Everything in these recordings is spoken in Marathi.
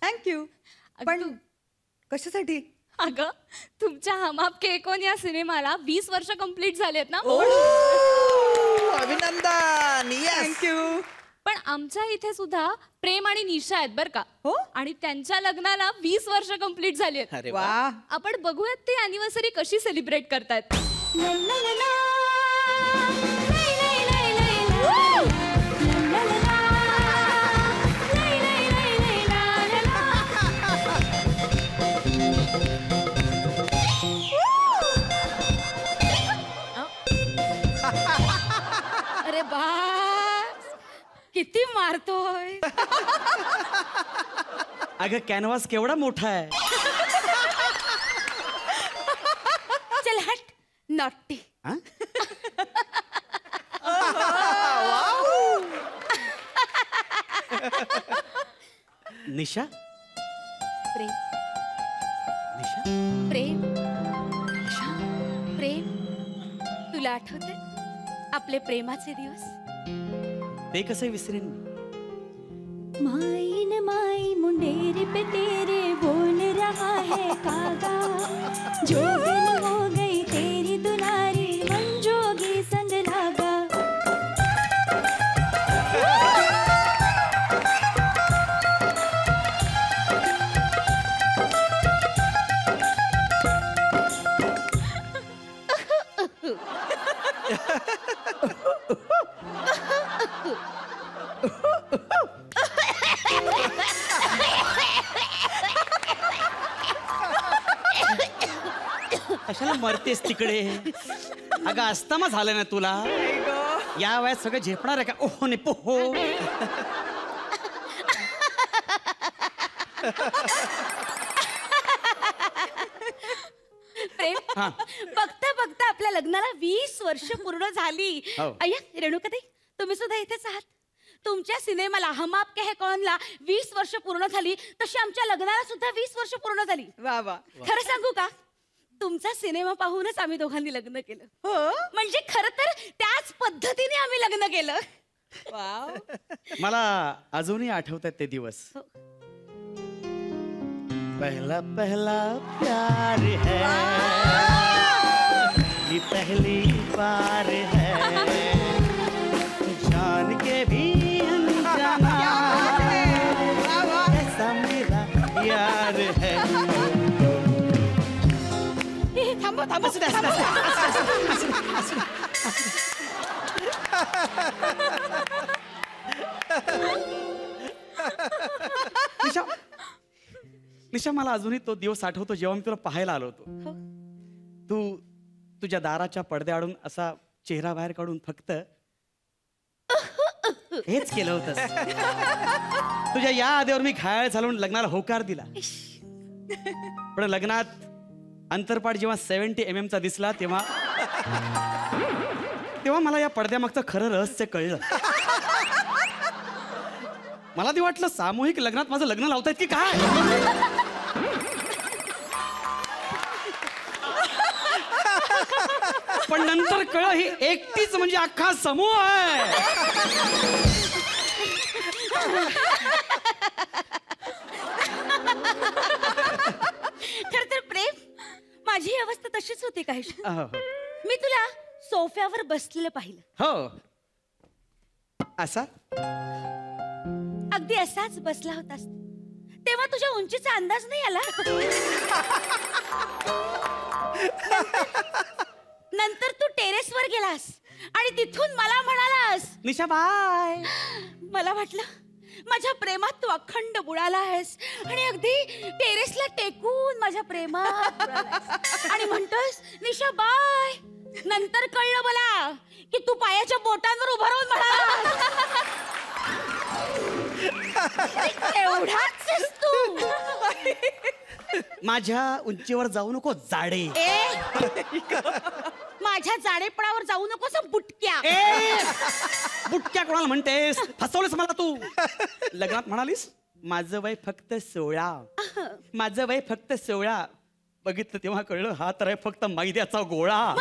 थँक्यू. पण कशासाठी? अगं तुमच्या हम आपके है कौन या सिनेमाला 20 वर्ष कंप्लीट झालेत ना. अभिनंदन. थँक्यू. पण आमच्या इथे सुद्धा प्रेम आणि निशा आहेत बर का. हो? आणि त्यांच्या लग्नाला 20 वर्ष कंप्लीट झाली आहेत. अरे वा. आपण बघूयात ते अॅनिव्हर्सरी कशी सेलिब्रेट करतायत. अरे बास किती मारतोय. अगं कॅनव्हास केवढा मोठा आहे. चल हट नॉटी. हा? निशा प्रेम निशा प्रेम प्रेम तुला आठवतंय आपले प्रेमाचे दिवस. ते कसं विसरेन. माई न माई मुंडेर पे तेरे बोल रहा है कागा, जोगिन हो गई तेरी दुलारी मंजोगी संग लागा. कशाला मरतेस तिकडे. अगं असताना झालं ना तुला. या वयात सगळं झेपणार आहे का. ओहो ने पोहो. प्रेम हा. बघता बघता आपल्या लग्नाला 20 वर्ष पूर्ण झाली. हो. अय्या रेणुकाताई तुम्ही सुद्धा इथेच आहात. तुमच्या सिनेमाला हम आपके है कौनला 20 वर्ष पूर्ण झाली तशी आमच्या लग्नाला सुद्धा 20 वर्ष पूर्ण झाली. वा वा. खरं सांगू का तुमचा सिनेमा पाहूनच आम्ही दोघांनी लग्न केलं. हो. म्हणजे खरं तर त्याच पद्धतीने आम्ही लग्न केलं. वाव. मला अजूनही आठवतात ते दिवस. पहला पहला प्यार है, ये पहली बार है, जान के भी अनजाना ऐसा मेरा यार है. थांबा थांबा निशा निशा मला अजूनही तो दिवस आठवतो जेव्हा मी तुला पाहायला आलो होतो. तू तुझ्या दाराच्या पडद्याआडून असा चेहरा बाहेर काढून फक्त हेच केलं होतंस. तुझ्या या आधीवर मी घायल झालून लग्नाला होकार दिला. पण लग्नात अंतरपाठ जेव्हा 70 mm चा दिसला तेव्हा मला या पडद्यामागचं खरं रहस्य कळलं. मला ते वाटलं सामूहिक लग्नात माझं लग्न लावतायत की काय. पण नंतर कळ ही एकटीच म्हणजे अख्खा समूह आहे. खरं तर प्रेम माझी अवस्था तशीच होती काही. अहो. मी तुला सोफ्यावर बसलेलं पाहिलं. हो असा अगदी असाच बसला होतास तेव्हा तुझ्या उंचीचा अंदाज नाही आला. नंतर तू टेरेसवर गेलास आणि तिथून मला म्हणालास निशा बाय. मला वाटलं माझ्या प्रेमात तू अखंड बुडाला आहेस आणि अगदी टेरेसला टेकून माझ्या प्रेमात बुडालायस. आणि म्हणतोस निशा बाय. नंतर कळलं मला की तू पायाच्या बोटांवर उभा राहून म्हणाला एवढाच आहेस तू. माझ्या उंचीवर जाऊ नको जाडे. माझ्या जाडेपणावर जाऊ नकोस बुटक्या. बुटक्या कोणाला म्हणतेस. फसवलंस मला तू. लग्नात म्हणालीस माझं वय फक्त 16. माझं वय फक्त 16. बघितलं तेव्हा कळलं हा तर आहे फक्त मैद्याचा गोळा.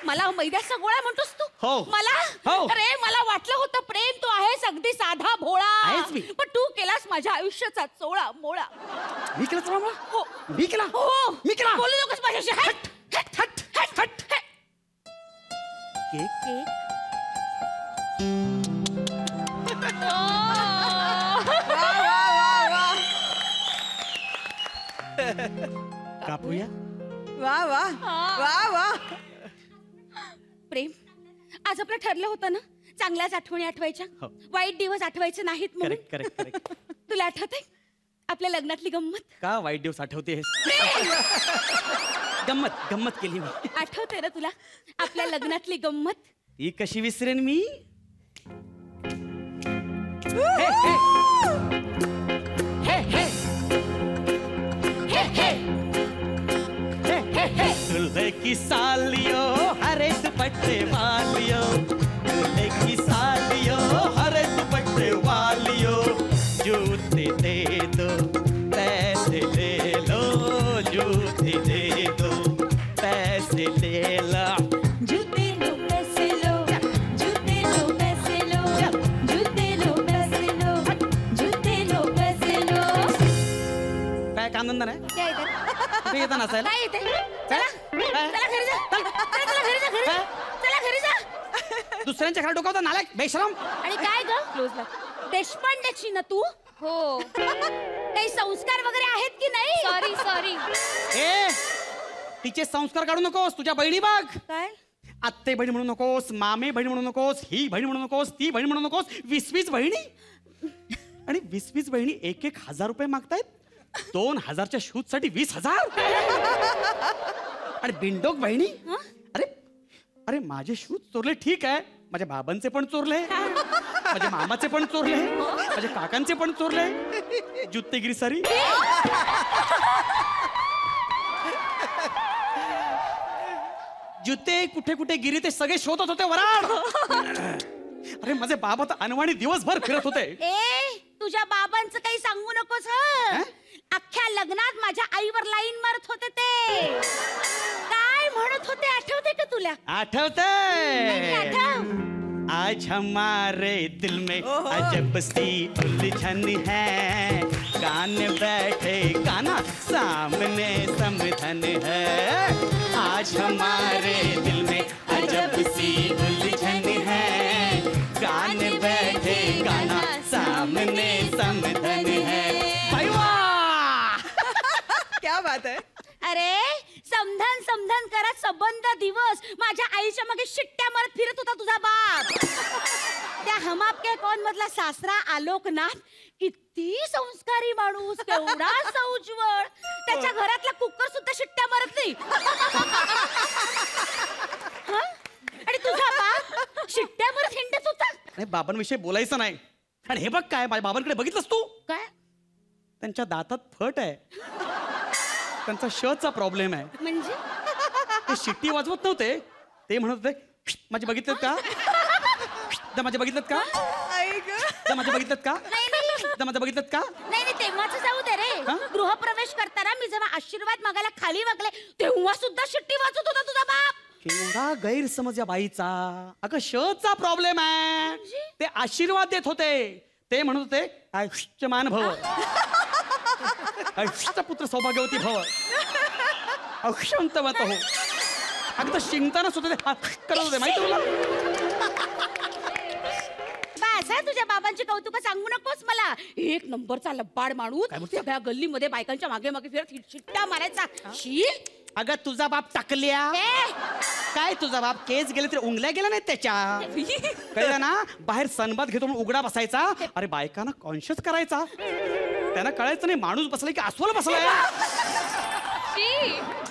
मला मैद्याचा गोळा म्हणतोस तू. हो. मला हो. अरे मला वाटलं होतं प्रेम तू आहेस अगदी साधा भोळा आहेस मी. पण तू केलास माझ्या आयुष्याचा चोळा मोळा. मी केला चला हो मी केला हो मी केला बोलू नकोस माझ्याशी. हट हट हट हट हट हट. केक कापूया. वा वा वा वा. प्रेम आज आपलं ठरलं होतं ना चांगल्याच आठवणी आठवायच्या हो. वाईट दिवस आठवायचे नाहीत म्हणून. Correct correct correct. तुला आठवतंय आपल्या लग्नातली गंमत का वाईट दिवस आठवतेस? गंमत गंमत केली मी. आठवते ना तुला आपल्या लग्नातली गंमत. ती कशी विसरेन मी? दुल्हे की सालियो हरे दुपट्टे वालियो, दुल्हे की सालियो हरे दुपट्टे वालियो, जूते दे दो पैसे ले लो, जूते दे दो पैसे ले लो. जूते लो पैसे लो, जूते लो पैसे लो, जूते लो पैसे लो, जूते लो पैसे लो. काय का आनंद नाही? काय येते? ते येतं नसायला. काय येते? चला चला घरी जा. चला घरी जा घरी जा. चला घरी जा. दुसऱ्यांच्या घरात डोकावता नालायक बेशरम. आणि काय ग क्लोजला देशपांडेची ना तू हो काही संस्कार वगैरे आहेत की नाही? Sorry sorry. ए तिचे संस्कार काढू नकोस. तुझ्या बहिणी बघ. काय आत्ते बहीण म्हणू नकोस, मामे बहीण म्हणू नकोस, ही बहीण म्हणू नकोस, ती बहीण म्हणू नकोस. 20 बहिणी आणि 20 बहिणी 1,000 रुपये मागतायत. 2,000च्या शूज साठी 20,000. आणि बिंडोक बहिणी. अरे अरे माझे शूज चोरले ठीक आहे, माझ्या बाबांचे पण चोरले, माझ्या मामाचे पण चोरले, माझ्या काकांचे पण चोरले. जुत्तेगिरी सारी. जुते कुठे कुठे गिरी ते सगळे शोधत होते वराड. अरे माझे बाबा तर अनवाणी दिवसभर फिरत होते. ए तुझ्या बाबांचं काही सांगू नकोस हं. अख्ख्या लग्नात माझ्या आईवर लाईन मारत होते ते. काय म्हणत होते आठवते का तुला? आठवतंय? आठव. आज हमारे दिल में अजब सी उलझन है, कान बैठे काना सामने समधन है. आज हमारे दिल में अजब सी उलझन है, कान बैठे काना सामने समधन है. भाई वाह! क्या बात है. अरे समधन समधन करत संबंध दिवस माझ्या आईच्या मागे शिट्ट्या मारत फिरत होता तुझा बाप. त्या हम आपके कौन मधला सासरा आलोकनाथ किती संस्कारी माणूस, केवढा सौज्वळ. त्याच्या घरातला कुकर सुद्धा शिट्ट्या मारत नाही. हं? आणि तुझा बाप शिट्ट्या मारत हिंडत होता. नाही बाबांविषयी बोलायचं नाही. आणि हे बघ काय माझ्या बाबांकडे बघितलंस तू? काय त्यांच्या दातात फट आहे. त्यांचा शचा प्रॉब्लेम आहे. म्हणजे ते शिट्टी वाजवत नव्हते. ते म्हणत होते माझे बघितलेत का? माझे बघितलेत का? आई ग. माझे बघितलेत का? नाही नाही माझे बघितलेत का? नाही नाही तेव्हाच जाऊ दे रे. हं? गृहप्रवेश करताना मी जेव्हा आशीर्वाद मागायला खाली वागले तेव्हा सुद्धा शिट्टी वाजत होता तुझा बाप. केवढा गैरसमज या बाईचा. अगं शचा प्रॉब्लेम आहे. ते आशीर्वाद देत होते. ते म्हणत होते आयुष्यमान भव, आयुष्य पुत्र सौभाग्यवती भव, अक्षंतवत हो. अगदी शिंकतानाच होते ते करत होते माहिती तुला. बस हं, तुझ्या बाबांची कौतुक सांगू नकोस मला. एक नंबरचा लब्बाड माणूस. काय बोलते? सगळ्या गल्लीमध्ये बायकांच्या मागे मागे फिरत शिट्ट्या मारायचा. शी अगं तुझा बाप टाकल्या. काय तुझा बाप केस गेले तरी उंगल्या गेल्या नाहीत त्याच्या. कळलं ना? बाहेर सनबात घेतो म्हणून उघडा बसायचा. अरे बायकांना कॉन्शियस करायचा. त्यांना कळायचं नाही माणूस बसलाय की अस्वल बसलाय.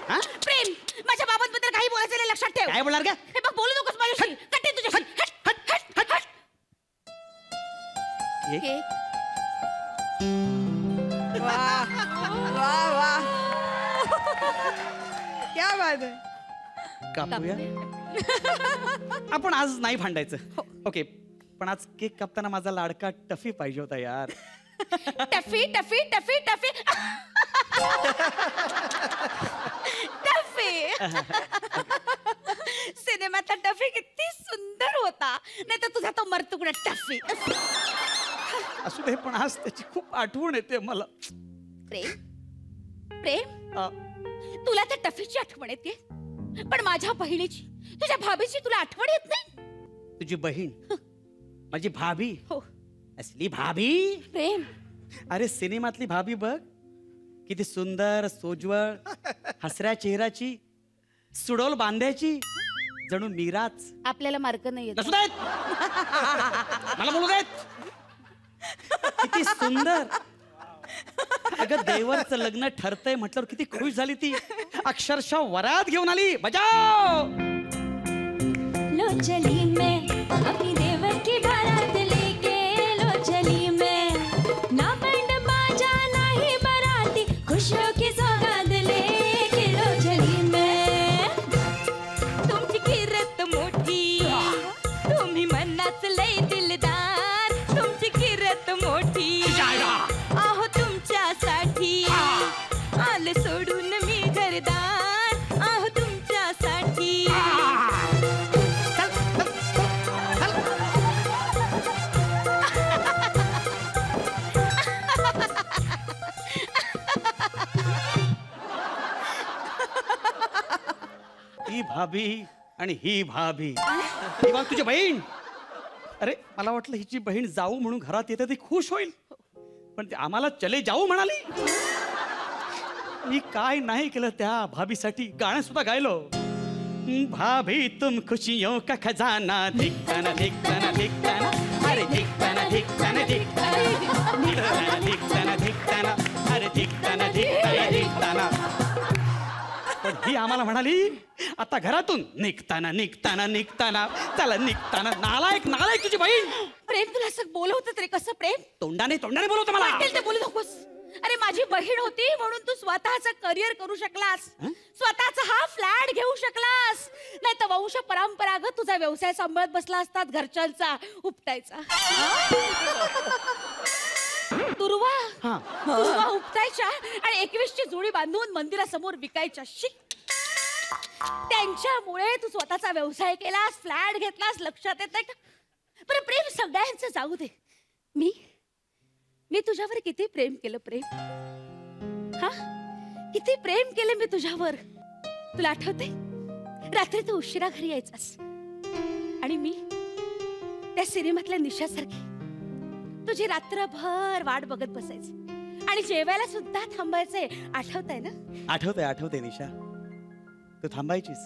हा? प्रेम माझ्या बाबांबद्दल काही बोलायचं नाही लक्षात ठेव. काय बोलणार का? हे बघ बोलू नकोस माझ्याशी. कटे तुझ्याशी. हट, हट, हट, हट, हट. केक? वा वा वा. क्या बात है. कापूया. आपण आज नाही भांडायचं. ओके पण आज केक कापताना माझा लाडका टफी पाहिजे होता यार. Tuffy Tuffy Tuffy Tuffy Tuffy सिनेमातला टफी किती सुंदर होता, नाही तर तुझा तो मरतुकडा टफी. असू दे, पण आज त्याची खूप आठवण येते मला. प्रेम प्रेम आ, तुला त्या टफीची आठवण येते, पण माझ्या बहिणीची, तुझ्या भाभीची तुला आठवण येत नाही. तुझी बहीण माझी भाभी, हो असली भाभी. प्रेम, अरे सिनेमातली भाभी बघ, किती सुंदर, सोज्वळ, हसऱ्या चेहऱ्याची, सुडोल बांध्याची, जणू मीराच. आपल्याला मार्क नाही येत. नसू देत, मला बोलू देत. किती सुंदर. अगं देवरचं लग्न ठरतंय म्हटल्यावर किती खुश झाली ती. अक्षरशः वरात घेऊन आली. बजाव. लो चली मैं अपनी देवर की बारात लेके, लो चली मैं ना बैंड बाजा ना ही बाराती, खुशियों की सौगात लेके लो चली मैं. तुमची किरत मोठी, तुम्ही मनाच लय दिलदार. तुमची किरत मोठी, आहो तुमच्यासाठी आले सोडून मी घरदार. आहो तुमच्यासाठी. ही भाभी आणि ही भाभी, ही बघ तुझी बहीण. अरे मला वाटलं हिची बहीण जाऊ म्हणून घरात येते ती खुश होईल, पण ती आम्हाला चले जाऊ म्हणाली. मी काय नाही केलं त्या भाभीसाठी. गाणं सुद्धा गायलो. भाभी तुम खुशियों का खजाना, धिकताना धिकताना धिकताना, अरे धिकताना धिकताना धिकताना, धिकताना धिकताना धिकताना, अरे धिकताना धिकताना धिकताना. पण ही आम्हाला म्हणाली आता घरातून निघताना निघताना निघताना, चला निघताना. नालायक नालायक तुझी बहीण. प्रेम तुला असं बोलवत रे कसं प्रेम? तोंडाने तोंडाने बोलवतो मला. वाटेल ते बोलू नकोस. अरे माझी बहीण होती म्हणून तू स्वतःचं करिअर करू शकलास, स्वतःचा हा फ्लॅट घेऊ शकलास, नाही तर वंश परंपरागत तुझा व्यवसाय सांभाळत बसला असतात घरच्यांचा उपटायचा. तुरवा उपटायच्या आणि 21ची जोडी बांधून मंदिरासमोर विकायच्या. त्यांच्यामुळे तू स्वतःचा व्यवसाय केलास, फ्लॅट घेतलास. लक्षात येत नाही का? बरं प्रेम सगळ्यांचं जाऊ दे, मी तुझ्यावर किती प्रेम केलं प्रेम. हा किती प्रेम केलं मी तुझ्यावर. तुला आठवते रात्री तू उशिरा घरी यायचास आणि मी त्या सिनेमातल्या निशासारखी तुझी रात्रभर वाट बघत बसायचे आणि जेवायला सुद्धा थांबायचे. आठवतंय ना? आठवतंय आठवतंय निशा. तू थांबायचीस,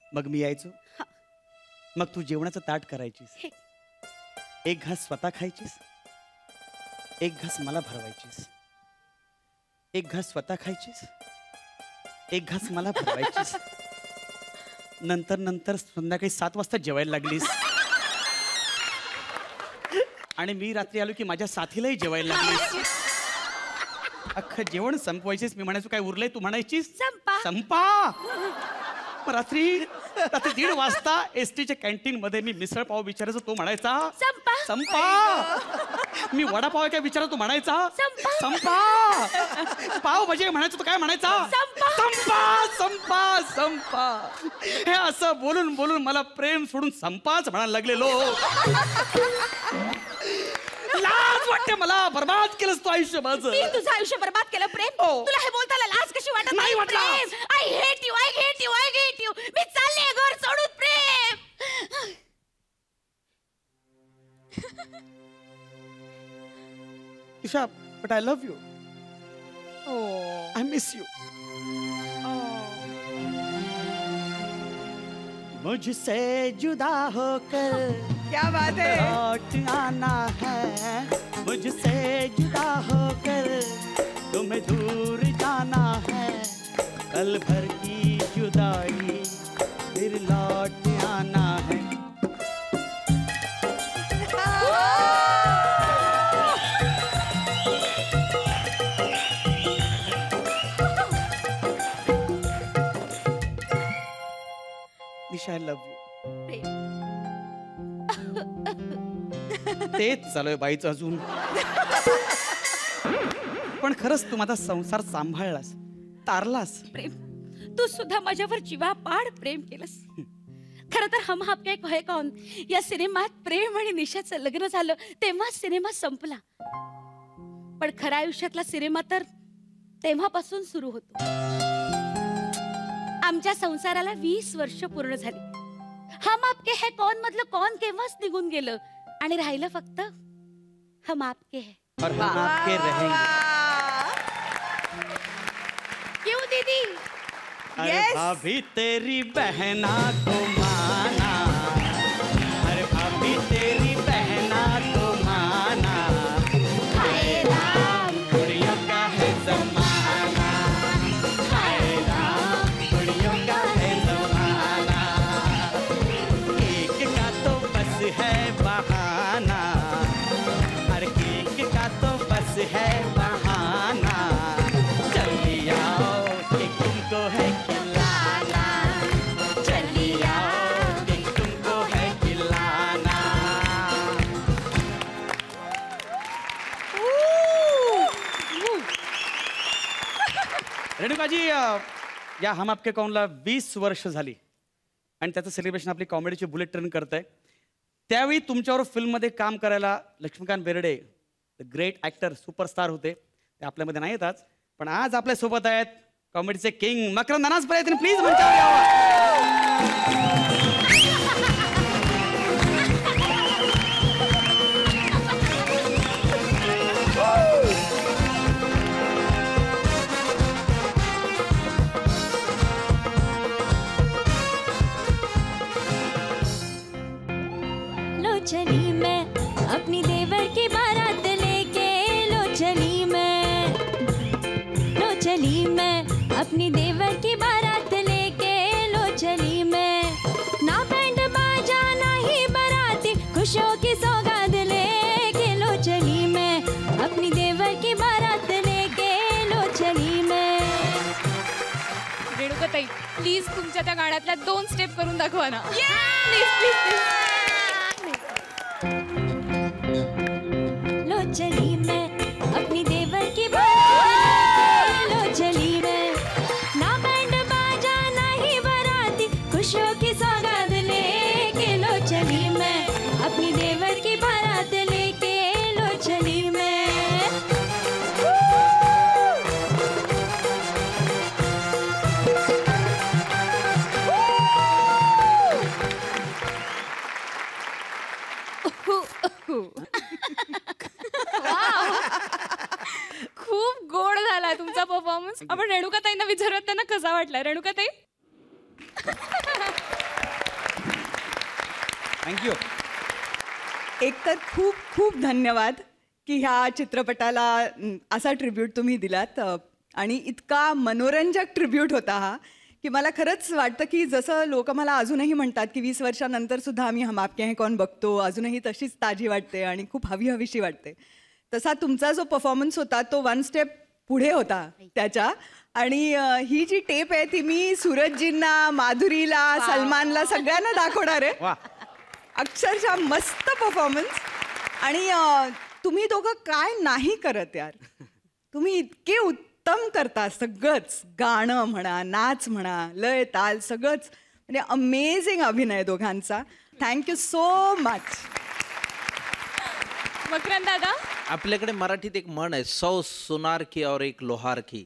मग मी यायचो. मग तू जेवणाचं ताट करायचीस. एक घास स्वतः खायचीस, एक घास मला भरवायचीस. एक घास स्वतः खायचीस, एक घास मला भरवायचीस. नंतर नंतर संध्याकाळी 7 वाजता जेवायला लागलीस आणि मी रात्री आलो की माझ्या साथीलाही जेवायला लागलीस. अख्खं जेवण संपवायचीस. मी म्हणायचो काय उरलंय, तू म्हणायचीस संपा. रात्री 1:30 वाजता एसटीच्या कॅन्टीन मध्ये मी मिसळ पाव विचारायचो, तो म्हणायचा संपा. मी वडापाव काय विचारतो, तो म्हणायचा संपा. पाव भजी म्हणायचो, तो काय म्हणायचा संपा संपा संपा. हे असं बोलून बोलून मला प्रेम सोडून संपाच म्हणायला लागलेलो. लाज वाटते मला. बर्बाद केलंस तू आयुष्य माझं. मी तुझं आयुष्य बर्बाद केलं प्रेम. तुला हे बोलताना लाज कशी वाटत नाही वाटलं. I hate you, I hate you, I hate you. मी चालले घर सोडून प्रेम. Isha, but I love you. I miss you. मुझसे जुदा होकर क्या बात है. लौट आना है. मुझसे जुदा होकर तुम्हें दूर जाना है. पल भर की जुदाई फिर लौट आना है. निशा, I love you. तेच चालू आहे बाईचं अजून. पण खरंच तू माझा संसार सांभाळलास, तारलास. प्रेम तू सुद्धा माझ्यावर जीवापाड प्रेम केलंस. खरं तर हम आपके है कौन या सिनेमात प्रेम आणि निशाचं लग्न झालं तेव्हा सिनेमा संपला. पण खऱ्या आयुष्यातला सिनेमा तर तेव्हापासून सुरू होतो. आमच्या संसाराला 20 वर्ष पूर्ण झाली. हम आपके है कौन मधलं कौन केव्हाच निघून गेलं आणि राहिलं फक्त हम आपके है. और हम आपके रहेंगे. क्यों दीदी? अरे Yes. भाभी तेरी बहना को माना, अरे भाभी तेरी बहना को माना. हाय राम कुड़ियों का है जमाना, हाय राम कुड़ियों का है जमाना. केक का तो बस है बहाना, हर केक का तो बस है बहाना. जल्दी आओ कि तुमको है खिलाना, जल्दी आओ कि तुमको है खिलाना. रेणुकाजी या हम आपके कौनला 20 वर्ष झाली आणि त्याचं सेलिब्रेशन आपली कॉमेडीची बुलेट ट्रेन करत आहे. त्यावेळी तुमच्यावर फिल्ममध्ये काम करायला Laxmikant Berde the great actor superstar होते. ते आपल्यामध्ये नाही येतात पण आज आपल्या सोबत आहेत कॉमेडीचे किंग मकरंद अनासपुरे. त्यांनी प्लीज मंचावर यावं. लो चली मैं अपनी देवर की बारात लेके, लो चली मैं, लो चली मैं अपनी देवर की बारात लेके, लो चली मैं. ना बैंड बाजा ना ही बाराती, खुशियों की सौगात लेके, लो चली मैं अपनी देवर की बारात लेके, लो चली मैं. रेणुकाताई प्लीज तुमच्या त्या गाण्यातल्या 2 स्टेप करून दाखवा ना. Please please please. लो चली मैं अपनी देवर की बारात लेके, लो चली मैं. ना बैंड बाजा ना ही बाराती, खुशियों की सौगात लेके, लो चली मैं अपनी देवर की बारात लेके, लो चली मैं. खूप गोड झाला तुमचा परफॉर्मन्स. आपण रेणुकाताईंना विचारूयात त्यांना कसा वाटला. रेणुकाताई थँक्यू. एक तर खूप खूप धन्यवाद की ह्या चित्रपटाला असा ट्रिब्यूट तुम्ही दिलात. आणि इतका मनोरंजक ट्रिब्यूट होता हा की मला खरंच वाटतं की जसं लोक मला अजूनही म्हणतात की 20 वर्षानंतर सुद्धा आम्ही हम आपके हैं कौन बघतो, अजूनही तशीच ताजी वाटते आणि खूप हवीशी वाटते. तसा तुमचा जो परफॉर्मन्स होता तो 1 स्टेप पुढे होता त्याच्या. आणि ही जी टेप आहे ती मी सूरजजींना, माधुरीला, सलमानला सगळ्यांना दाखवणार आहे. वा. अक्षरशः मस्त परफॉर्मन्स. आणि तुम्ही दोघं काय नाही करत यार, तुम्ही इतके उत्तम करता सगळंच. गाणं म्हणा, नाच म्हणा, लय ताल सगळंच म्हणजे अमेझिंग अभिनय दोघांचा. Thank you so much. मकरंद दादा. आपल्याकडे मराठीत एक म्हण आहे, 100 सुनार की और एक लोहार की.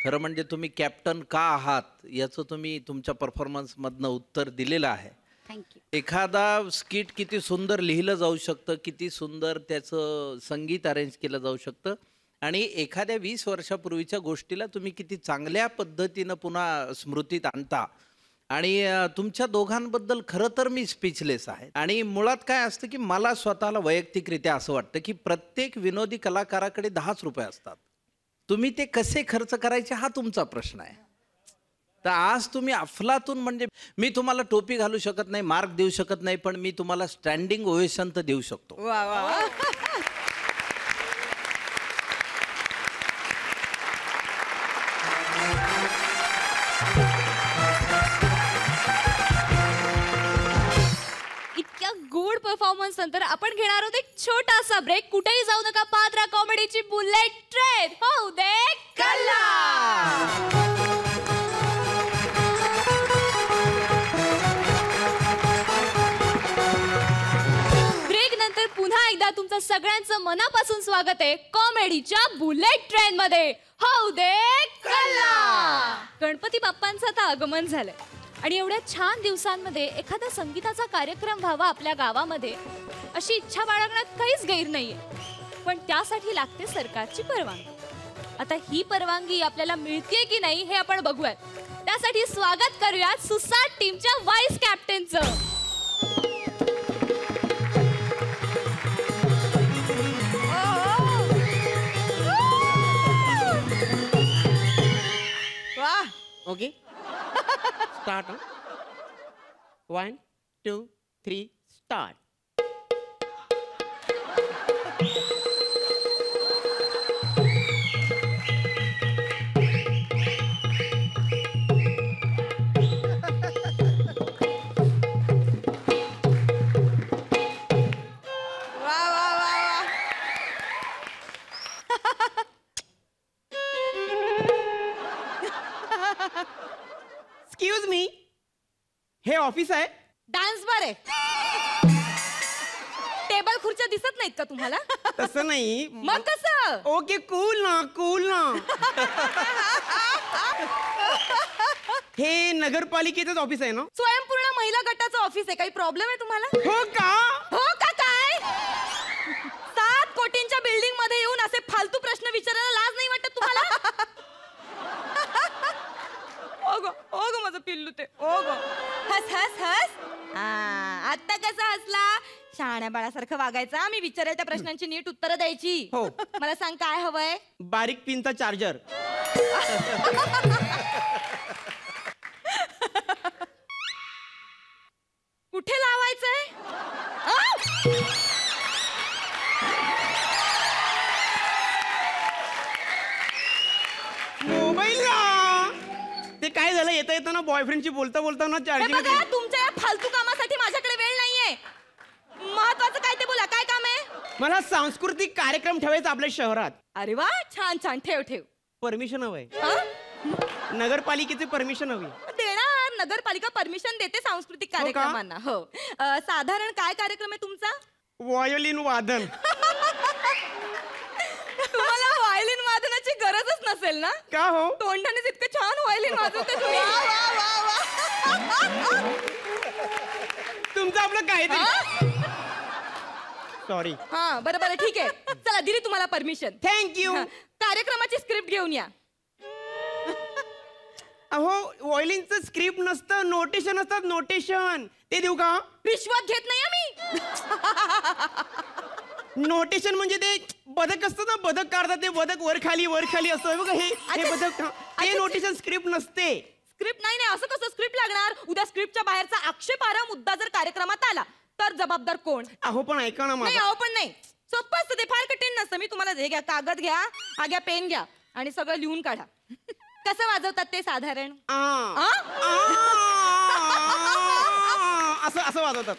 खरं म्हणजे तुम्ही कॅप्टन का आहात याचं तुम्ही तुमच्या परफॉर्मन्समधनं उत्तर दिलेलं आहे. थँक्यू. एखादा स्किट किती सुंदर लिहिलं जाऊ शकतं, किती सुंदर त्याचं संगीत अरेंज केलं जाऊ शकतं आणि एखाद्या 20 वर्षापूर्वीच्या गोष्टीला तुम्ही किती चांगल्या पद्धतीनं पुन्हा स्मृतीत आणता. आणि तुमच्या दोघांबद्दल खरं तर मी स्पीचलेस आहे. आणि मुळात काय असतं की मला स्वतःला वैयक्तिकरित्या असं वाटतं की प्रत्येक विनोदी कलाकाराकडे 10 रुपये असतात. तुम्ही ते कसे खर्च करायचे हा तुमचा प्रश्न आहे. तर आज तुम्ही अफलातून म्हणजे मी तुम्हाला टोपी घालू शकत नाही, मार्क देऊ शकत नाही, पण मी तुम्हाला स्टँडिंग ओवेशन तर देऊ शकतो. वा वा. इतक्या गुड परफॉर्मन्स नंतर आपण घेणार आहोत एक छोटासा ब्रेक. कुठेही जाऊ नका, पाहत राहा कॉमेडीची बुलेट ट्रेन. हो दे कल्ला. सगळ्यांचं मनापासून स्वागत आहे कॉमेडीच्या बुलेट ट्रेन मध्ये. हो दे कल्ला. गणपती बाप्पांचं आता आगमन झालंय आणि एवढ्या छान दिवसांमध्ये एखादा संगीताचा कार्यक्रम व्हावा आपल्या गावामध्ये अशी इच्छा बाळगण्यात काहीच गैर नाहीये. पण त्यासाठी लागते सरकारची परवानगी. आता ही परवानगी आपल्याला मिळतेय की नाही हे आपण बघूयात. त्यासाठी स्वागत करूयात सुसाट टीमच्या व्हाईस कॅप्टनचं. वा. Okay start. 1 2 3 स्टार्ट. वा वा वा वा. एक्सक्यूज मी, हे ऑफिस आहे? डान्स बार आहे. टेबल खुर्च्या दिसत नाहीत का तुम्हाला? तसं नाही. मग कसं? ओके कूल ना, कूल ना. हे नगरपालिकेचंच ऑफिस आहे ना? स्वयंपूर्ण महिला गटाचं ऑफिस आहे. काही प्रॉब्लेम आहे तुम्हाला? हो का? हो का काय? 7 कोटींच्या बिल्डिंग मध्ये येऊन असे फालतू प्रश्न विचारायला लाज नाही वाटत तुम्हाला? ओग माझं पिल्लू ते. ओग हस हस हस. आता कसं हसला? शहाण्या बाळासारखं वागायचं. मी विचारेल त्या प्रश्नांची नीट उत्तरं द्यायची. हो. मला सांग काय हवंय? बारीक पिनचा चार्जर. कुठे लावायचंय? मोबाईलला ते काय झालं, येता येताना बॉयफ्रेंडशी बोलता बोलताना हे चार्जिंग. बघा, तुमच्या या फालतू कामासाठी माझ्याकडे वेळ नाहीये. महत्वाचं काय ते बोला. काय काम आहे? मला सांस्कृतिक कार्यक्रम ठेवायचा आपल्या शहरात. अरे वा, छान छान. ठेव ठेव. परमिशन हवंय. हं? नगरपालिकेची परमिशन हवी. देणार. नगरपालिका परमिशन देते सांस्कृतिक का? कार्यक्रमांना. हो. साधारण काय कार्यक्रम आहे तुमचा? व्हायोलिन वादन. तुम्हाला व्हायोलिन वादनाची गरजच नसेल ना? का हो? तोंडानेच इतकं छान व्हायोलिन वाजवते तुम्ही. तुमचं आपलं काहीतरी. सॉरी. हा बरं बरं ठीक आहे. चला, दिली तुम्हाला परमिशन. थँक्यू. कार्यक्रमाची स्क्रिप्ट घेऊन या. अहो, व्हायोलिनचं स्क्रिप्ट नसतं, नोटेशन असतात. नोटेशन ते देऊ का? रिश्वत घेत नाही मी. नोटेशन म्हणजे ते बदक असतं ना, बदक काढतात ते. बदक वर खाली असतं बघा. हे अच्छा. बदक. ते नोटेशन स्क्रिप्ट नसते. स्क्रिप्ट नाही नाही, असं कसं स्क्रिप्ट लागणार? उद्या स्क्रिप्टच्या बाहेरचा आक्षेपार्ह मुद्दा जर कार्यक्रमात आला तर जबाबदार कोण? अहो पण ऐका ना नाही माझं. अहो पण नाही. सोपं असतं ते, फार कठीण नसतं. मी तुम्हाला हे घ्या, कागद घ्या, हा घ्या पेन घ्या आणि सगळं लिहून काढा. कसं वाजवतात ते साधारण? असं वाजवतात.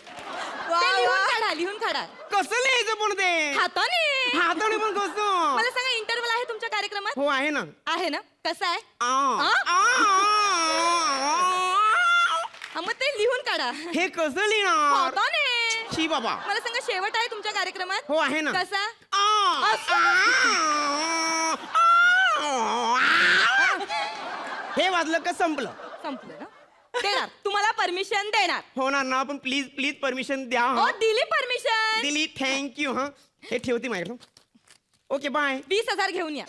ते लिहून काढा, लिहून काढा. कसं लिहायचं पण ते? हाताने पण कसं? मला सांगा, इंटरव्हल आहे तुमच्या कार्यक्रमात? हो आहे ना. आहे ना? कसं आहे? मग ते लिहून काढा. हे कसं लिहिणार? हाताने. शी बाबा. मला सांगा, शेवट आहे तुमच्या कार्यक्रमात? हो आहे ना. कसा? हे वाजलं का संपलं? संपलं ना? देणार, तुम्हाला परमिशन देणार. होणार ना, पण प्लीज परमिशन द्या. हो, दिली परमिशन. दिली. थँक्यू. हा, हे ठेवते माझ्याकडे. Okay bye. 20,000 घेऊन या.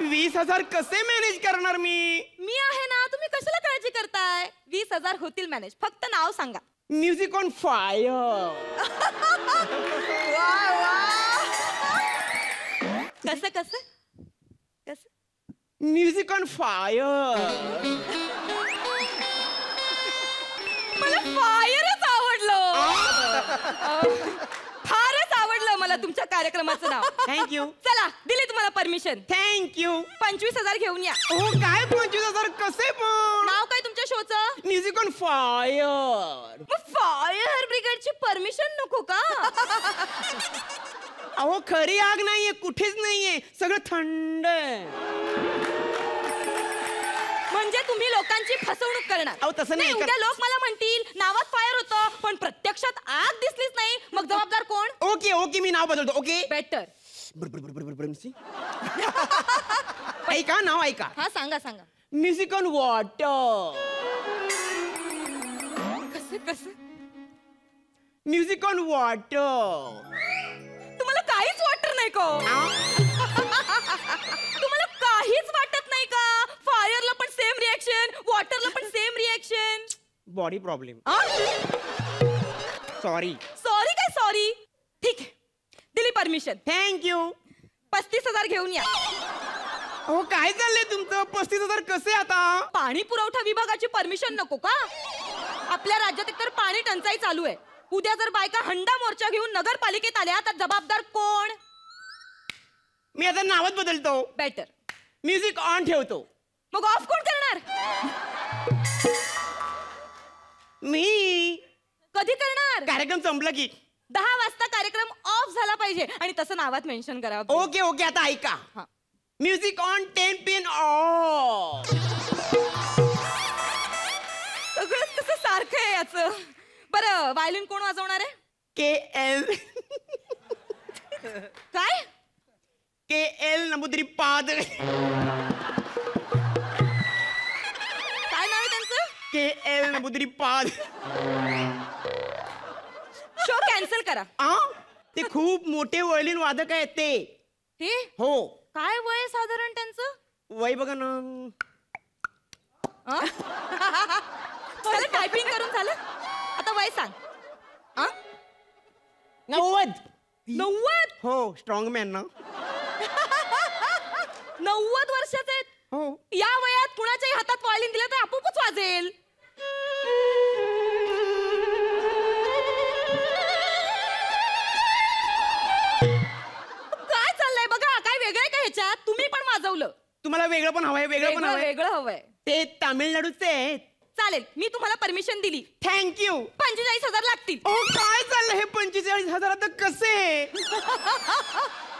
20,000 कसे मॅनेज करणार मी? मी आहे ना, तुम्ही कशाला काळजी करताय? 20,000 होतील मॅनेज. फक्त नाव सांगा. Music on fire. कसं कसं कसं? Music on fire. मला फायरच आवडलं. फारच आवडलं मला तुमच्या कार्यक्रमाचं नाव. थँक्यू. चला, दिली तुम्हाला परमिशन. थँक्यू. 25,000 घेऊन या. हो काय 25,000 कसे पण? नाव काय तुमच्या शोचं? Music on fire. मग फायर ब्रिगेडची परमिशन नको का? अहो खरी आग नाहीये, कुठेच नाहीये, सगळं थंड आहे. म्हणजे म्हणजे तुम्ही लोकांची फसवणूक करणार. अहो, तसं नाही. उद्या लोक मला म्हणतील नावात फायर होतं पण प्रत्यक्षात आग दिसलीच नाही, मग जबाबदार कोण? ओके ओके, मी नाव बदलतो. Okay, better. ऐका, नाव ऐका. हा सांगा सांगा. Music on water. कसं कसं? Music on water. तुम्हाला काहीच वाटत नाही का? तुम्हाला काहीच वाटत नाही का? फायरला पण सेम रिएक्शन, वॉटरला पण same reaction. Body problem. Sorry. Sorry काय सॉरी? ठीक आहे, दिली परमिशन. थँक्यू. 35,000 घेऊन या. अहो, काय चाललंय तुमचं? 35,000 कसे आता? पाणी पुरवठा विभागाची परमिशन नको का? आपल्या राज्यात एकतर पाणी टंचाई चालू आहे. उद्या जर बायका हंडा मोर्चा घेऊन नगरपालिकेत आल्या तर जबाबदार कोण? मी आता नावच बदलतो. बेटर. म्युझिक ऑन ठेवतो. मग ऑफ कोण करणार? मी. कधी करणार? कार्यक्रम संपला की. 10 वाजता कार्यक्रम ऑफ झाला पाहिजे आणि तसं नावात मेन्शन करावं. ओके ओके, आता ऐका. हा. Music on 10 PM of. सगळंच कसं सारखं आहे याचं. बरं, वायलिन कोण वाजवणार आहे? KL. काय? KL नमुद्रीपाद. काय नाव आहे त्यांचं? KL नमुद्रीपाद. शो कॅन्सल करा. ते खूप मोठे वयलीन वादक आहेत ते. हे हो. काय वय आहे साधारण त्यांचं? वय बघा ना. झालं टायपिंग करून झालं? आता वय सांग. 90. 90? हो, स्ट्रॉंग मॅन ना. 90 वर्षाचे आहेत. हो. या वयात कुणाच्याही हातात वायलिन दिलं तर आपोआपच वाजेल. काय चाललंय बघा, काय वेगळं का ह्याच्यात? तुम्ही पण वाजवलं. तुम्हाला वेगळं पण हवंय? वेगळं पण हवंय? वेगळं हवंय. ते तामिळनाडूचे आहेत. चालेल, मी तुम्हाला परमिशन दिली. थँक्यू. 45,000 लागतील. ओ, काय चाललंय हे? 45,000 आता कसे?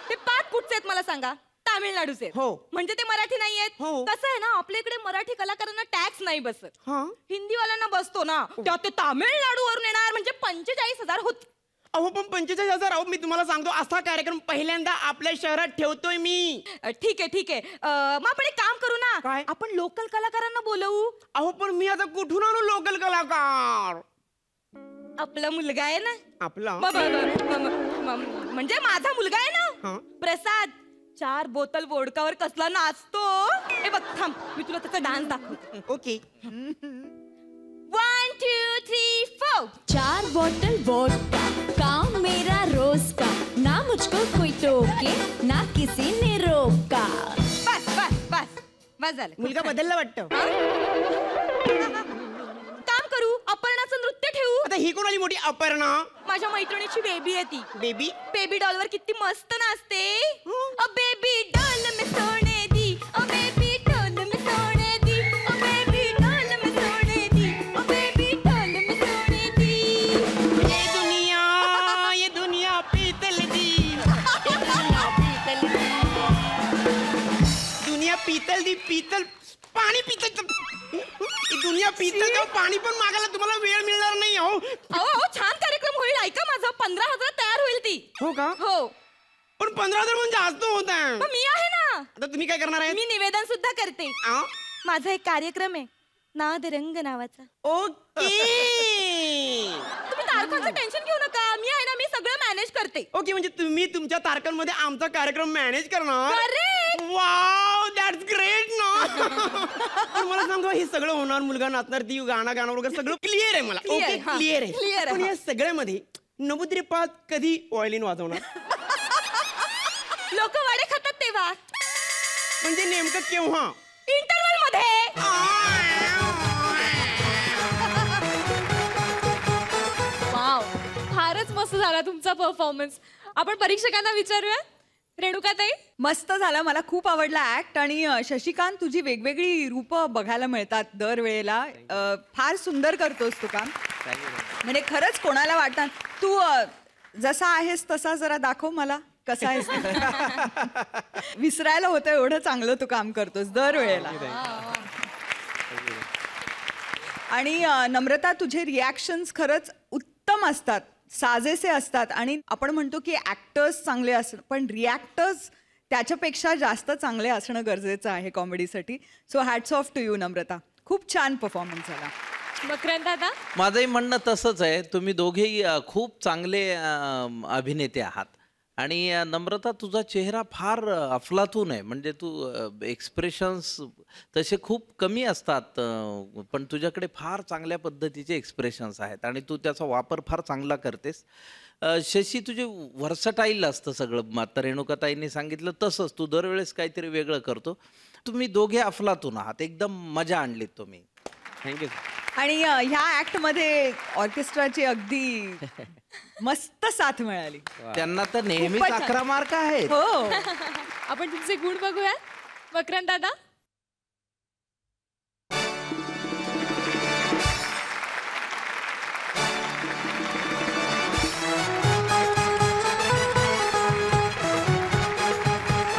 ते 5 फुटचे आहेत मला सांगा. तामिळनाडूचे. हो. म्हणजे ते मराठी नाही आहेत. हो. कसं आहे ना, आपल्या इकडे मराठी कलाकारांना टॅक्स नाही बसत. हा. हिंदीवाल्यांना बसतो ना. त्यात ते तामिळनाडू वरून येणार म्हणजे 45,000 होत. अहो, पण 45,000. अहो, मी तुम्हाला सांगतो, असा कार्यक्रम पहिल्यांदा आपल्या शहरात ठेवतोय मी. ठीक आहे ठीक आहे. मग आपण एक काम करू ना. काय? आपण लोकल कलाकारांना बोलवू. अहो, पण मी आता कुठून आणू लोकल कलाकार? आपला मुलगा आहे ना. आपला. म्हणजे माझा मुलगा आहे हा. ना, प्रसाद. 4 बोतल वोडकावर कसला नाचतो. हे बघ, थांब, मी तुला त्याचा डान्स दाखवते. ओके. 1 2 3 4. 4 बॉटल वोडका, काम मेरा रोज का, ना मुझको कोई टोके, ना किसी ने रोका. बस बस बस बस झालं. मुलगा बदलला वाटतं. काम करू, अपर्णाचं नृत्य ठेवू. आता ही कोणाली मोठी अपर्णा? माझ्या मैत्रिणीची बेबी आहे ती. बेबी. बेबी डॉल वर किती मस्त नाचते. अ बेबी डॉल में सोने दी, अ बेबी डॉल में सोने दी, अ बेबी डॉल में सोने दी, अ बेबी डॉल में सोने दी. ये दुनिया पीतल दी. दुनिया पीतल दी. पीतल पाणी पितल. दुनिया पीतल का पाणी पण मागायला तुम्हाला वेळ मिळणार नाही. हो. अहो छान कार्यक्रम होईल. ऐका माझं, 15,000 तयार होईल ती. हो का? हो. पण 15,000 म्हणजे जास्त होत आहे. मग मी आहे ना. आता तुम्ही काय करणार आहे? मी निवेदन सुद्धा करते. माझा एक कार्यक्रम आहे, नाद रंग नावाचा. ओके. तुम्ही तारखांचं टेन्शन घेऊ नका. मी आहे ना, मी सगळं मॅनेज करते. ओके, म्हणजे तुम्ही तुमच्या तारखांमध्ये आमचा कार्यक्रम मॅनेज करणार? Correct. वाव, दॅट्स ग्रेट ना. पण मला सांगा, हे सगळं होणार, मुलगा नाचणार, ती गाणं गाणं वगैरे सगळं क्लिअर आहे मला. Clear, ओके, हा. क्लिअर Clear आहे. आहे, पण हा. या सगळ्यामध्ये नमुद्रीपाद कधी व्हायोलिन वाजवणार? लोक वडे खातात तेव्हा. म्हणजे नेमकं केव्हा? इंटरव्हल मध्ये. वाव, फारच मस्त झाला तुमचा परफॉर्मन्स. आपण परीक्षकांना विचारूया. रेणुकाताई, मस्त झाला. मला खूप आवडला ऍक्ट. आणि शशिकांत, तुझी वेगवेगळी रूपं बघायला मिळतात दरवेळेला. फार सुंदर करतोस तू काम. म्हणजे खरंच कोणाला वाटणार. तू जसा आहेस तसा जरा दाखव मला, कसा आहेस. विसरायला होतं, एवढं चांगलं तू काम करतोस दरवेळेला. आणि नम्रता, तुझे रिॲक्शन्स खरंच उत्तम असतात, साजेसे असतात. आणि आपण म्हणतो की ॲक्टर्स चांगले असतात, पण रिॲक्टर्स त्याच्यापेक्षा जास्त चांगले असणं गरजेचं आहे कॉमेडीसाठी. So hats off to you Namrata. खूप छान परफॉर्मन्स झाला. मकरंद दादा. माझंही म्हणणं तसंच आहे. तुम्ही दोघेही खूप चांगले अभिनेते आहात. आणि नम्रता, तुझा चेहरा फार अफलातून आहे. म्हणजे तू एक्सप्रेशन्स तसे खूप कमी असतात, पण तुझ्याकडे फार चांगल्या पद्धतीचे एक्सप्रेशन्स आहेत आणि तू त्याचा वापर फार चांगला करतेस. शशी, तुझे व्हर्सटाईल असतं सगळं. आता रेणुकाताईंनी सांगितलं तसंच तू दरवेळेस काहीतरी वेगळं करतो. तुम्ही दोघे अफलातून आहात, एकदम मजा आणलीत तुम्ही. थँक्यू. आणि ह्या ॲक्टमध्ये ऑर्केस्ट्राची अगदी मस्त साथ मिळाली. त्यांना तर नेहमीच खूपच छान. 11 मार्क आहेत. हो. आपण तुमचे गुण बघूयात. मकरंद दादा.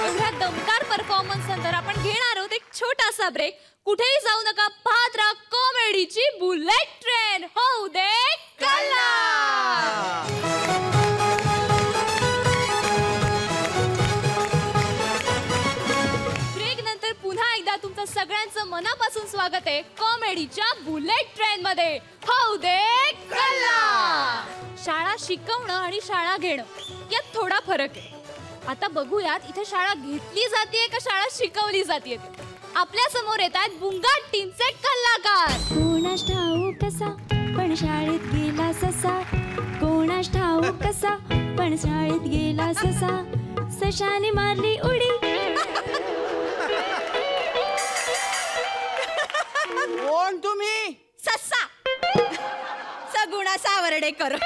एवढ्या दमदार परफॉर्मन्स नंतर आपण घेणार आहोत एक छोटासा ब्रेक. कुठेही जाऊ नका, पाहत राहा कॉमेडीची बुलेट ट्रेन. होऊ दे कल्ला. ब्रेक नंतर पुन्हा एकदा तुमचं सगळ्यांचं मनापासून स्वागत आहे कॉमेडीच्या बुलेट ट्रेन मध्ये. होऊ दे कल्ला. शाळा शिकवणं आणि शाळा घेणं यात थोडा फरक आहे. आता बघूयात इथे शाळा घेतली जाते का शाळा शिकवली जाते. आपल्या समोर येत आहेत बुंगाट टीमचे कलाकार. कोणास ठाऊक कसा पण शाळेत गेला ससा, कोणास ठाऊक कसा पण शाळेत गेला ससा, सशाने मारली उडी. कोण तुम्ही? सस्सा सगुणा सावर्डेकर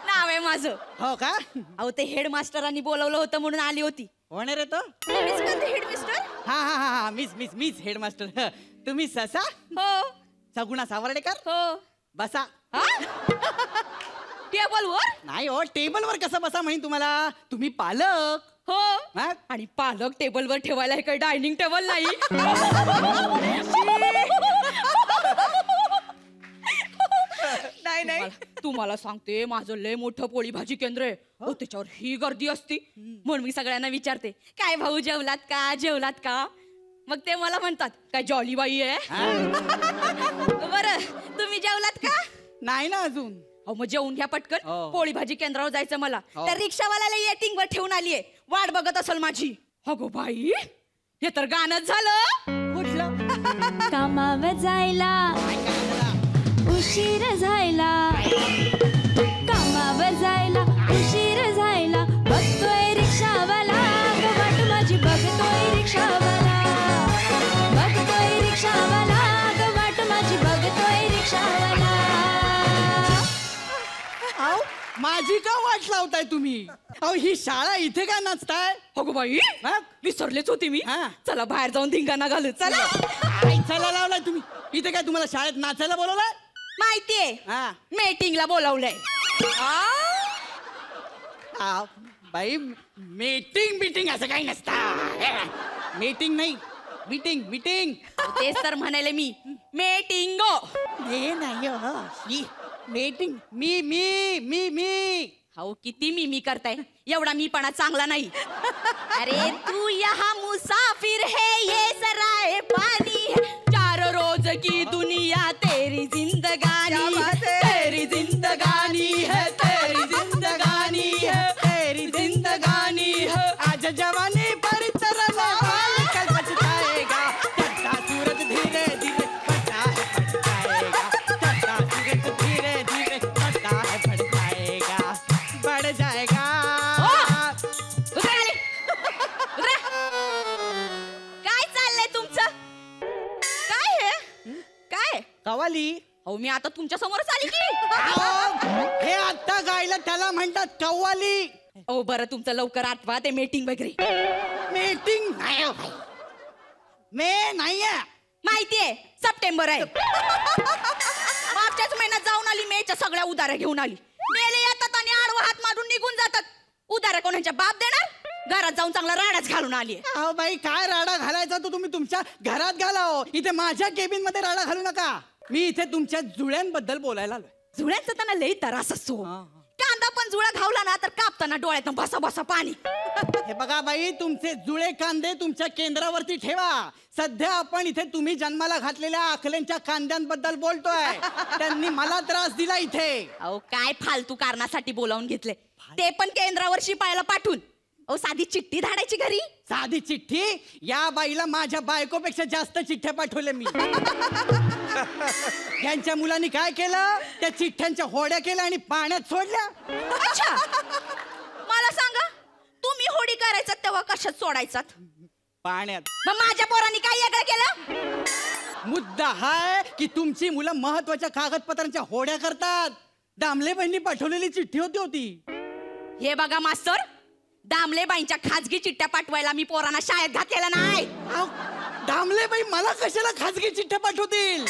नाव आहे माझं. हो का? अहो ते हेडमास्टरांनी बोलवलं होतं म्हणून आली होती. कोण आहे रे तो? हेडमिस्टर. हा हा हा हा, मीच हेडमास्टर. तुम्ही ससा हो सगुणा सावर्डेकर? हो. बसा. टेबलवर. नाही हो, टेबलवर कसं बसा म्हणून तुम्हाला? तुम्ही पालक. हो. हा? आणि पालक टेबलवर ठेवायला हे काही डायनिंग टेबल नाही. नाही नाही, तुम्हाला सांगते, माझं लय मोठं पोळी भाजी केंद्र आहे. हो, त्याच्यावर ही गर्दी असती. म्हणून मी सगळ्यांना विचारते, काय भाऊ जेवलात का? मग ते मला म्हणतात, काय जॉली बाई आहे. बरं, तुम्ही जेवलात का? नाही ना अजून. अहो मग जेवून घ्या पटकन. हो. पोळी भाजी केंद्रावर जायचं मला. हो. त्या रिक्षावाल्याला येटिंग वर ठेवून आलीये, वाट बघत असेल माझी. अगो बाई, हे तर गाणंच झालं. कुठलं? कामावर जायला उशीर झाला, कामावर जायला उशीर झाला, बघतोय रिक्षावाला ग वाट माझी, बघतोय रिक्षावाला, बघतोय रिक्षावाला ग वाट माझी, बघतोय रिक्षावाला. अहो, माझी का वाट लावताय तुम्ही? अहो, ही शाळा इथे का नाचताय? अगो बाई, मग? विसरलेच होती मी. हा. चला बाहेर जाऊन धिंगाणा घालू. चला. आईचाला लावलाय तुम्ही. इथे काय तुम्हाला शाळेत नाचायला बोलवलंय? माहितीये, हा. मीटिंगला बोलावलंय. आ, बाई, मीटिंग असं काही नसतं. मीटिंग नाही, मीटिंग. तेच तर म्हणाले मी, मीटिंगो. हे नाही हो. मीटिंग. मी. हो, किती मी करताय. एवढा मीपणा चांगला नाही. अरे तू यहाँ मुसाफिर है, ये सराय पानी है, 4 रोज की दुनिया तेरी जिंदगानी है, तेरी जिंदगानी है, तेरी जिंदगानी है, तेरी जिंदगानी है. आज जवानी पर तरला हाल कल पछताएगा, चढ़ता सूरज धीरे धीरे बढ़ता है बढ़ जाएगा, चढ़ता सूरज धीरे धीरे बढ़ता है बढ़ जाएगा. उतरा खाली. उतरा. काय चाललंय तुमचं? काय काय? कवाली. हो, मी आता तुमच्या समोरच आली की. अहो, हे आता गायला त्याला म्हणतात कव्वाली. हो बरं, तुमचं लवकर आठवा ते मीटिंग वगैरे. मीटिंग नाही हो भाई. मे नाहीये. माहितीये, सप्टेंबर आहे. मागच्याच महिन्यात जाऊन आली, मेच्या सगळ्या उधाऱ्या घेऊन आली. मेले येतात आणि आडवा हात मारून निघून जातात. उधाऱ्या कोणाच्या बाप देणार? घरात जाऊन चांगला राडाच घालून आली. अहो बाई, काय राडा घालायचा तो तुम्ही तुमच्या घरात घाला हो. इथे माझ्या केबिन मध्ये राडा घालू नका. मी इथे तुमच्या जुळ्यांबद्दल बोलायला आलोय. जुळ्यांचा त्यांना लई त्रास असतो. कांदा पण जुळा घावला ना तर कापताना डोळ्यातून बसा बसा पाणी. हे बघा बाई, तुमचे जुळे कांदे तुमच्या केंद्रावरती ठेवा. सध्या आपण इथे तुम्ही जन्माला घातलेल्या आखल्यांच्या कांद्यांबद्दल बोलतोय. त्यांनी मला त्रास दिला इथे. अहो काय फालतू कारणासाठी बोलावून घेतले, ते पण केंद्रावर शिपायाला पाठवून. अहो साधी चिठ्ठी धाडायची घरी. साधी चिठ्ठी? या बाईला माझ्या बायकोपेक्षा जास्त चिठ्ठ्या पाठवल्या मी. यांच्या मुलांनी काय केलं, त्या चिठ्ठ्यांच्या होड्या केल्या आणि पाण्यात सोडल्या. अच्छा, मला सांगा, तुम्ही होडी करायचा तेव्हा कशात सोडायचात? पाण्यात. मग माझ्या पोरांनी काय वेगळं केलं? मुद्दा हाय की तुमची मुलं महत्वाच्या कागदपत्रांच्या होड्या करतात. दामलेबाईंनी पाठवलेली चिठ्ठी होती. हे बघा मास्तर, दामलेबाईंच्या खाजगी चिठ्ठ्या पाठवायला मी पोरांना शाळेत घातलेलं नाही. दामलेबाई मला कशाला खाजगी चिठ्ठ्या पाठवतील?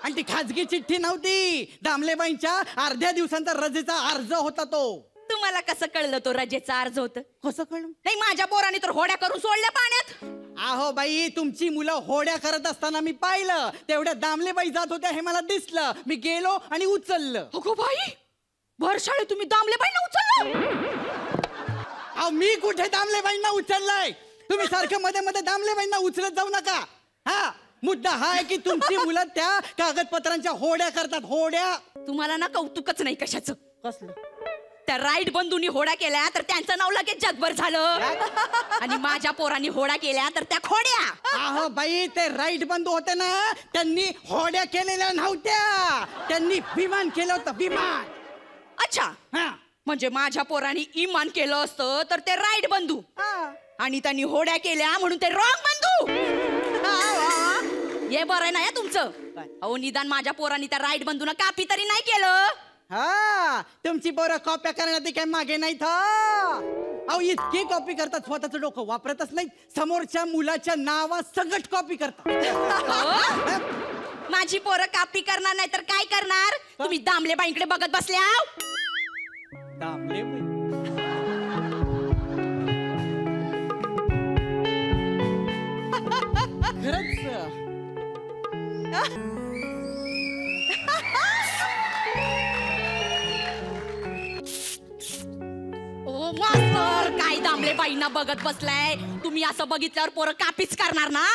आणि ती खाजगी चिठ्ठी नव्हती, दामलेबाईंच्या अर्ध्या दिवसांचा रजेचा अर्ज होता तो. तुम्हाला कसं कळलं तो रजेचा अर्ज होतं? कसं कळलं? नाही, माझ्या पोरांनी तर होड्या करून सोडल्या पाण्यात. अहो बाई, तुमची मुलं होड्या करत असताना मी पाहिलं. तेवढ्या दामलेबाई जात होत्या हे मला दिसलं. मी गेलो आणि उचललं. अगो बाई, भर शाळेत तुम्ही दामलेबाईंना उचललं? अहो मी कुठे दामलेबाईंना उचललंय? तुम्ही सारखं मध्ये मध्ये दामलेबाईंना उचलत जाऊ नका. हा मुद्दा हा आहे की तुमची मुलं त्या कागदपत्रांच्या होड्या करतात. होड्या. तुम्हाला ना कौतुकच नाही कशाचं. कसलं? त्या राईट बंधूंनी होड्या केल्या तर त्यांचं नाव लगेच जगभर झालं. आणि माझ्या पोरांनी होड्या केल्या तर त्या खोड्या. अहो बाई, ते राईट बंधू होते ना, त्यांनी होड्या केलेल्या नव्हत्या. त्यांनी विमान केलं होतं, विमान. अच्छा, हा. म्हणजे माझ्या पोरांनी इमान केलं असतं तर ते राईट बंधू, आणि त्यांनी होड्या केल्या म्हणून ते रॉंग बंधू. हे बरं नाही तुमचं. अहो निदान माझ्या पोरांनी त्या राईट बंधूला कापी तरी नाही केलं. हा, तुमची पोरं कॉप्या करण्यात काही मागे नाहीत. अहो इतकी कॉपी करतात, स्वतःचं डोकं वापरतच नाही. समोरच्या मुलाच्या नावात सगट कॉपी करतात. माझी पोरं कापी करणार नाही तर काय करणार? तुम्ही दामलेबाईंकडे बघत बसल्या. दामलेबाई. खरंच. ओ मास्तर, काय दामलेबाईंना बघत बसलाय तुम्ही? असं बघितल्यावर पोरं कापीच करणार ना.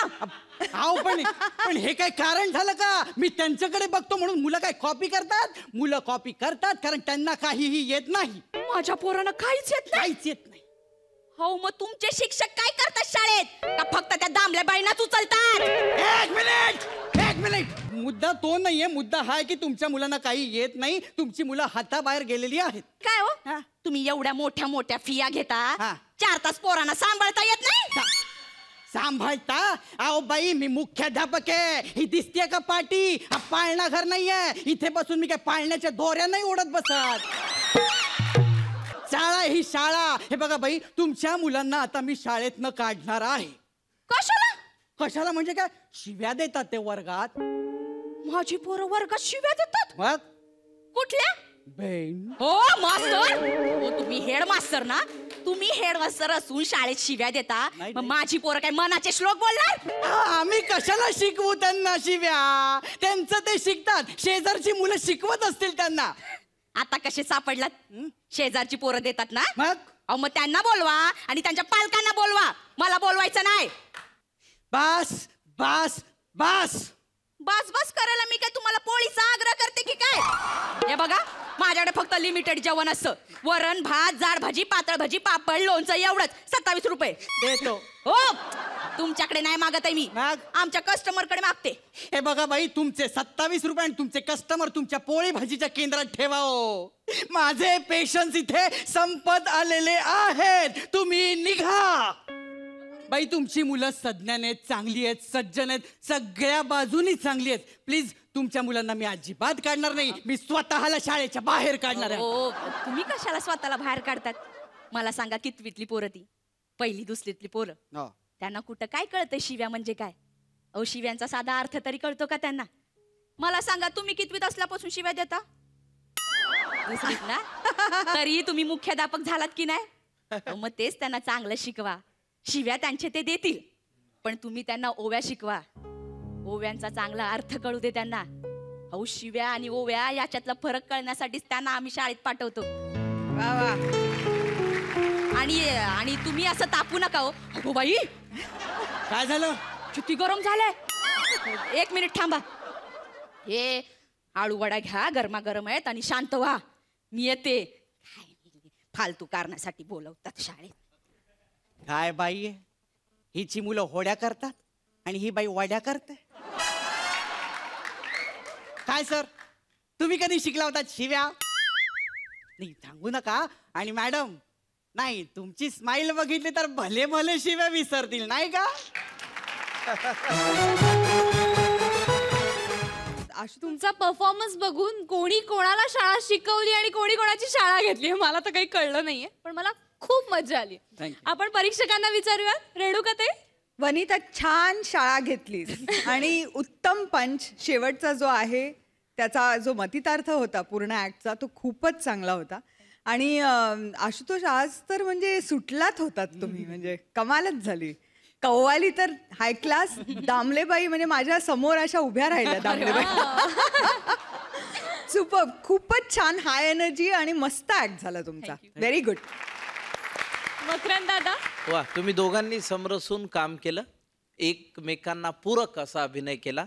अहो पण हे काय कारण झालं का? मी त्यांच्याकडे बघतो म्हणून मुलं काय कॉपी करतात? मुलं कॉपी करतात कारण त्यांना काहीही येत नाही. माझ्या पोरांना काहीच येत नाही. काहीच येत नाही. हो, मग तुमचे शिक्षक काय करतात शाळेत? का फक्त त्या दामलेबाईंनाच उचलतात? एक मिनिट. मुद्दा तो नाहीये. मुद्दा हा आहे की तुमच्या मुलांना काही येत नाही. तुमची मुलं हाताबाहेर गेलेली आहेत. काय हो, हा. तुम्ही एवढ्या मोठ्या मोठ्या फिया घेता, हा. 4 तास पोरांना सांभाळता येत नाही? सांभाळता? अहो बाई, मी मुख्याध्यापक आहे. ही दिसतेय का पाटी? हा पाळणा घर नाहीये. इथे बसून मी काय पाळण्याच्या दोऱ्या नाही ओढत बसत. शाळा ही शाळा. हे बघा बाई, तुमच्या मुलांना आता मी शाळेतनं काढणार आहे. कशाला? कशाला म्हणजे काय? शिव्या देतात ते वर्गात. माझी पोरं वर्गात शिव्या देतात? मग कुठल्या? बहीण. हो मास्तर, हो तुम्ही हेड मास्तर ना? तुम्ही हेड मास्तर असून शाळेत शिव्या देता, नाही, मग नाही. माझी पोरं काय मनाचे श्लोक बोलणार? आम्ही कशाला शिकवू त्यांना शिव्या? त्यांचं ते शिकतात. शेजारची मुलं शिकवत असतील त्यांना. आता कसे सापडलात? शेजारची पोरं देतात ना? मग अहो मग त्यांना बोलवा आणि त्यांच्या पालकांना बोलवा. मला बोलवायचं नाही. बास बास बास. बस बस करायला मी काय तुम्हाला पोळीचा आग्रह करते की काय? हे बघा, माझ्याकडे फक्त लिमिटेड जेवण असतं. वरण भात, जाड भाजी, पातळ भाजी, पापड, लोणचं एवढंच. 27 रुपये देतो. हो. तुमच्याकडे नाही मागत आहे मी, मग? आमच्या कस्टमर कडे मागते. हे बघा बाई, तुमचे 27 रुपये आणि तुमचे कस्टमर तुमच्या पोळी भाजीच्या केंद्रात ठेवा हो. माझे पेशन्स इथे संपत आलेले आहेत. तुम्ही निघा. बाई, तुमची मुलं सज्ञान आहेत, चांगली आहेत, सज्जन आहेत, सगळ्या बाजूनी चांगली आहेत. प्लीज तुमच्या मुलांना मी अजिबात काढणार नाही. मी स्वतःला शाळेच्या बाहेर काढणार आहे. हो, तुम्ही कशाला स्वतःला बाहेर काढतात? मला सांगा, कितवीतली पोरं ती? 1ली 2रीतली पोरं? हो. त्यांना कुठं काय कळतंय शिव्या म्हणजे काय? अहो शिव्यांचा साधा अर्थ तरी कळतो का त्यांना? मला सांगा, तुम्ही कितवीत असल्यापासून शिव्या देता? 2रीत ना? तरी तुम्ही मुख्याध्यापक झालात की नाही? अहो, मग तेच त्यांना चांगलं शिकवा. शिव्या त्यांचे ते देतील, पण तुम्ही त्यांना ओव्या शिकवा. ओव्यांचा चांगला अर्थ कळू दे त्यांना. अहो शिव्या आणि ओव्या याच्यातला फरक कळण्यासाठीच त्यांना आम्ही शाळेत पाठवतो. वा वा. आणि तुम्ही असं तापू नका हो. अगो बाई काय झालं? किती गरम झालंय. 1 मिनिट थांबा. हे आळू वडा घ्या, गरमागरम आहेत, आणि शांत व्हा. मी येते. फालतू कारणासाठी बोलवतात शाळेत. काय बाई आहे? हिची मुलं होड्या करतात आणि ही बाई वड्या करते. काय सर, तुम्ही कधी शिकला होता शिव्या? नाही सांगू नका. आणि मॅडम, नाही, तुमची स्माइल बघितली तर भले भले शिव्या विसरतील, नाही का? तुमचा परफॉर्मन्स बघून कोणी कोणाला शाळा शिकवली आणि कोणी कोणाची शाळा घेतली मला तर काही कळलं नाहीये, पण मला खूप मजा आली. Thank you. आपण परीक्षकांना विचारूया. रेणुकाताई, वनिता, छान शाळा घेतलीस आणि उत्तम पंच शेवटचा जो आहे त्याचा जो मतितार्थ होता पूर्ण ऍक्टचा तो खूपच चांगला होता. आणि आशुतोष, आज तर म्हणजे सुटलात होतात तुम्ही, म्हणजे कमालच झाली. कव्वाली तर हाय क्लास. दामलेबाई म्हणजे माझ्या समोर अशा उभ्या राहिल्या. दामलेबाई सुपर, खूपच छान, हाय एनर्जी आणि मस्त ऍक्ट झाला तुमचा. Very good. मकरंद दादा, वा, तुम्ही दोघांनी समरसून काम केलं, एकमेकांना पूरक असा अभिनय केला.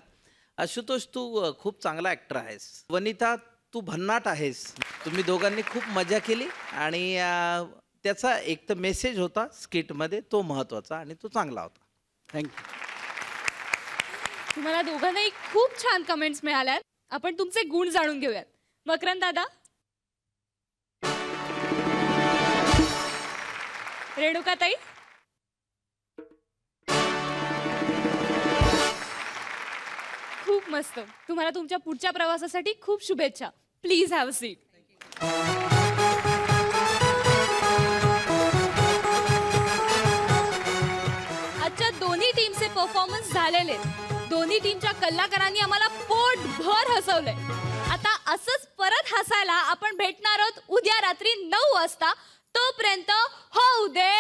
आशुतोष, तू खूप चांगला ऍक्टर आहेस. वनिता, तू भन्नाट आहेस. तुम्ही दोघांनी खूप मजा केली आणि त्याचा एक तर मेसेज होता स्किटमध्ये, तो महत्वाचा आणि तो चांगला होता. थँक्यू. तुम्हाला दोघांनाही खूप छान कमेंट्स मिळाल्यात. आपण तुमचे गुण जाणून घेऊयात. मकरंद दादा, रेणुकाताई, खूप मस्त. तुम्हाला तुमच्या पुढच्या प्रवासासाठी खूप शुभेच्छा. Please have a seat. आजच्या दोन्ही टीमचे परफॉर्मन्स झालेले. दोन्ही टीमच्या कलाकारांनी आम्हाला पोटभर हसवलंय. आता असंच परत हसायला आपण भेटणार आहोत उद्या रात्री 9 वाजता. तोपर्यंत होऊ दे